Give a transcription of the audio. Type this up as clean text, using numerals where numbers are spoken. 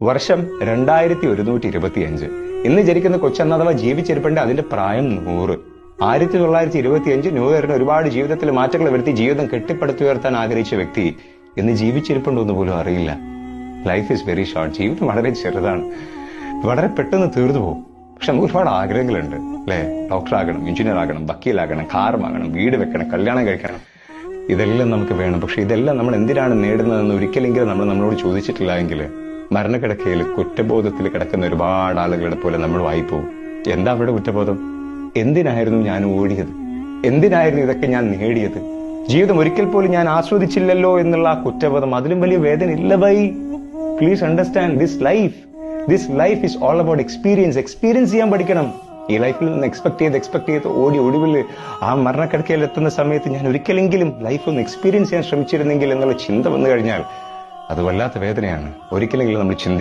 വർഷം 2125. ഇന്ന് ജനിക്കുന്ന കൊച്ചെന്ന് അഥവാ ജീവിച്ചിരിപ്പുണ്ട് അതിന്റെ പ്രായം 100. 1925 ന്യൂ ഇയറിന് ഒരുപാട് ജീവിതത്തിൽ മാറ്റങ്ങൾ വരുത്തി ജീവിതം കെട്ടിപ്പടുത്തുയർത്താൻ ആഗ്രഹിച്ച വ്യക്തി ഇന്ന് ജീവിച്ചിരിപ്പുണ്ടോ എന്ന് പോലും അറിയില്ല. Life is very short. ജീവിതം വളരെ ചെറുതാണ്, വളരെ പെട്ടെന്ന് തീർന്നു പോകും. പക്ഷെ നമുക്ക് ഒരുപാട് ആഗ്രഹങ്ങളുണ്ട് അല്ലെ? ഡോക്ടർ ആകണം, എഞ്ചിനീയർ ആകണം, വക്കീലാകണം, കാർ വാങ്ങണം, വീട് വെക്കണം, കല്യാണം കഴിക്കണം. ഇതെല്ലാം നമുക്ക് വേണം. പക്ഷെ ഇതെല്ലാം നമ്മൾ എന്തിനാണ് നേടുന്നതെന്ന് ഒരിക്കലെങ്കിലും നമ്മൾ നമ്മളോട് ചോദിച്ചിട്ടില്ല എങ്കിൽ മരണക്കിടക്കയിൽ കുറ്റബോധത്തിൽ കിടക്കുന്ന ഒരുപാട് ആളുകളുടെ പോലെ നമ്മൾ വായിപ്പോവും. എന്താ അവിടെ കുറ്റബോധം? എന്തിനായിരുന്നു ഞാൻ ഓടിയത്? എന്തിനായിരുന്നു ഇതൊക്കെ ഞാൻ നേടിയത്? ജീവിതം ഒരിക്കൽ പോലും ഞാൻ ആസ്വദിച്ചില്ലല്ലോ എന്നുള്ള ആ കുറ്റബോധം, അതിലും വലിയ വേദന ഇല്ല bye. Please understand this life is all about experience ചെയ്യാൻ പഠിക്കണം. ഈ ലൈഫിൽ നിന്ന് എക്സ്പെക്ട് ചെയ്ത് ഓടി ഒടുവിൽ ആ മരണക്കിടക്കയിൽ എത്തുന്ന സമയത്ത് ഞാൻ ഒരിക്കലെങ്കിലും ലൈഫ് ഒന്ന് എക്സ്പീരിയൻസ് ചെയ്യാൻ ശ്രമിച്ചിരുന്നെങ്കിൽ എന്നുള്ള ചിന്ത വന്നു കഴിഞ്ഞാൽ അത് വല്ലാത്ത വേദനയാണ്. ഒരിക്കലെങ്കിലും നമ്മൾ